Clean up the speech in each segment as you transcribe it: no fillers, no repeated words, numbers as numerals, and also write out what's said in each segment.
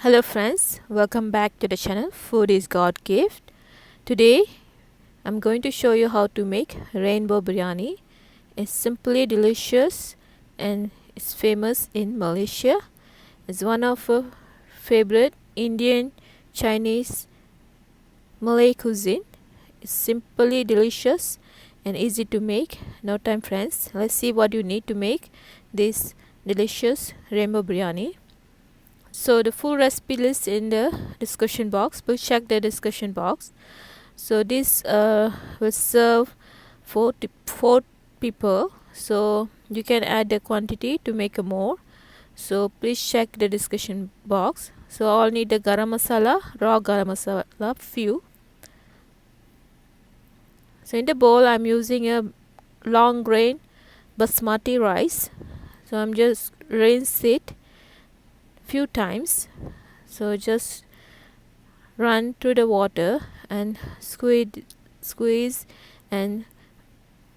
Hello friends, welcome back to the channel Food is God Gift. Today I'm going to show you how to make rainbow biryani. It's simply delicious and it's famous in Malaysia. It's one of a favorite Indian, Chinese, Malay cuisine. It's simply delicious and easy to make. No time friends, let's see what you need to make this delicious rainbow biryani. So the full recipe list in the description box. Please check the description box. So this will serve four people. So you can add the quantity to make a more. So please check the description box. So I'll need the garam masala, raw garam masala, few. So in the bowl I'm using a long grain basmati rice. So I'm just rinse it few times. So just run through the water and squeeze and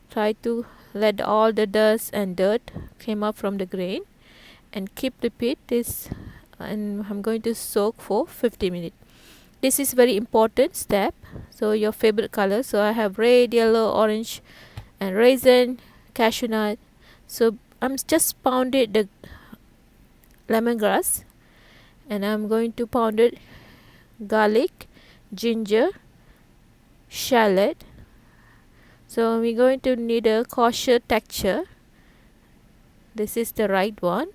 try to let all the dust and dirt came up from the grain, and keep repeat this, and I'm going to soak for 50 minutes. This is very important step. So your favorite color, so I have red, yellow, orange and raisin, cashew nut. So I'm just pounded the lemongrass, and I'm going to pound it garlic, ginger, shallot. So we're going to need a kosher texture. This is the right one.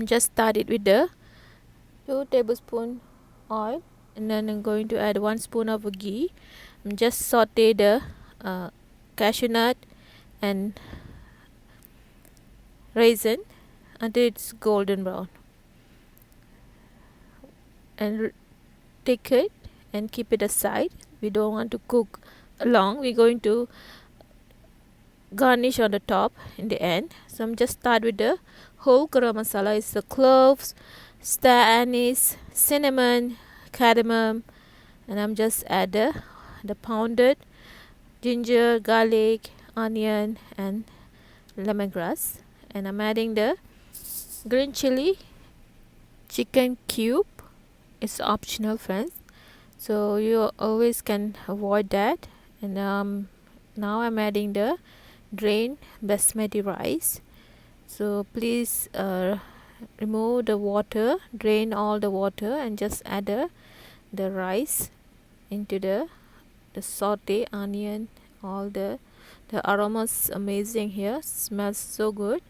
Just start it with the 2 tablespoon oil, and then I'm going to add 1 spoon of ghee. Just saute the cashew nut and raisin until it's golden brown, and take it and keep it aside. We don't want to cook long. We're going to garnish on the top in the end. So I'm just start with the whole garam masala. It's the cloves, star anise, cinnamon, cardamom, and I'm just add the pounded ginger, garlic, onion and lemongrass, and I'm adding the green chili chicken cube. It's optional friends, so you always can avoid that. And now I'm adding the drained basmati rice. So please remove the water, drain all the water, and just add the rice into the saute onion. All the aromas amazing here, smells so good.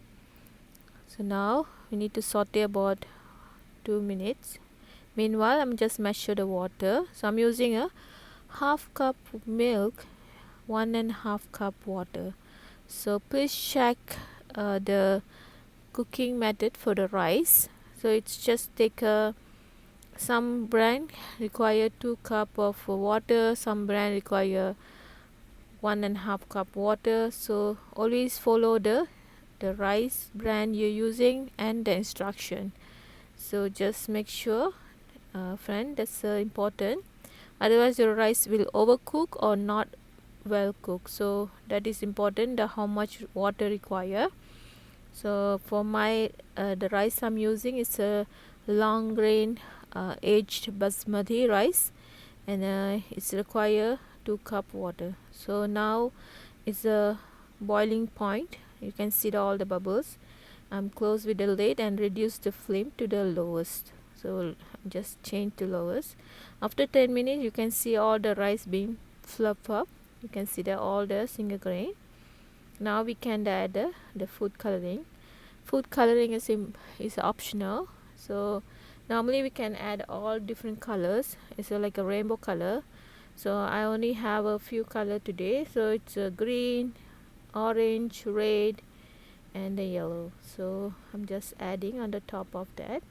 So now we need to saute about 2 minutes. Meanwhile, I'm just measure the water. So I'm using a half cup milk, 1.5 cup water. So please check the cooking method for the rice. So it's just take some brand require 2 cup of water, some brand require 1.5 cup water. So always follow the rice brand you're using and the instruction. So just make sure, friend, that's important. Otherwise your rice will overcook or not well cooked. So that is important, the how much water require. So for my the rice I'm using is a long grain aged basmati rice, and it's require 2 cup water. So now it's a boiling point. You can see all the bubbles. I'm close with the lid and reduce the flame to the lowest. So just change to lowest. After 10 minutes you can see all the rice being fluff up. You can see all the single grain. Now we can add the food coloring. Food coloring is optional. So normally we can add all different colors. It's like a rainbow color. So I only have a few color today. So it's green, orange, red and the yellow. So I'm just adding on the top of that,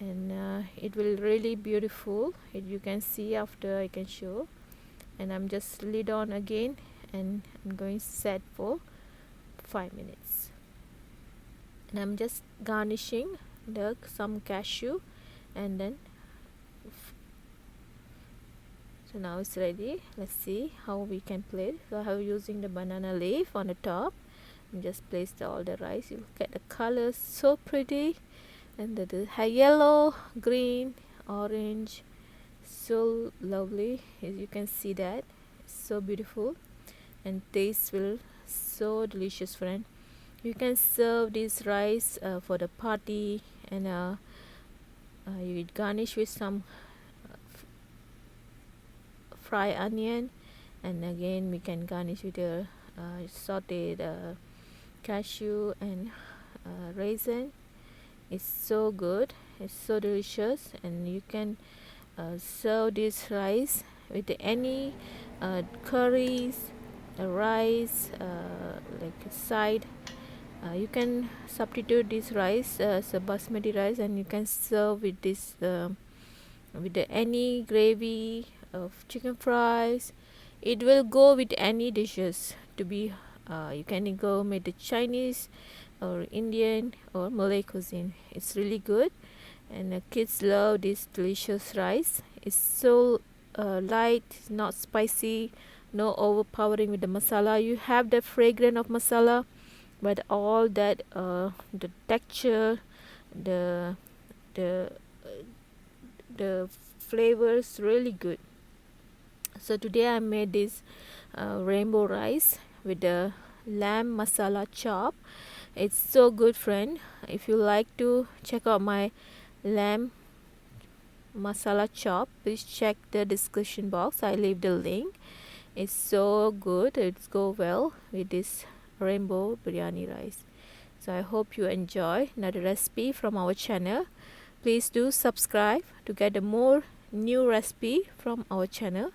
and it will really beautiful. You can see after I can show. And I'm just lid on again, and I'm going to set for 5 minutes. And I'm just garnishing some cashew, and then so now it's ready. Let's see how we can plate. So I have using the banana leaf on the top, and just place all the rice. You look at the colors, so pretty, And that is yellow, green, orange, so lovely. As you can see that, so beautiful, and taste will so delicious, friend. You can serve this rice for the party, and you garnish with some fried onion, and again we can garnish with the sauteed cashew and raisin. It's so good, it's so delicious, and you can serve this rice with any curries, rice, like a side. You can substitute this rice as a basmati rice, and you can serve with this with any gravy of chicken fries. It will go with any dishes. To be you can go with the Chinese or Indian or Malay cuisine. It's really good, and the kids love this delicious rice. It's so light, not spicy, no overpowering with the masala. You have the fragrance of masala, but all that the texture, the the the flavors really good. So today I made this rainbow rice with the lamb masala chop. It's so good, friend. If you like to check out my lamb masala chop, please check the description box. I leave the link. It's so good. It's go well with this rainbow biryani rice. So I hope you enjoy another recipe from our channel. Please do subscribe to get a more new recipe from our channel,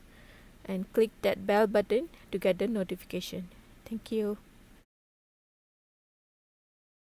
and click that bell button to get the notification. Thank you.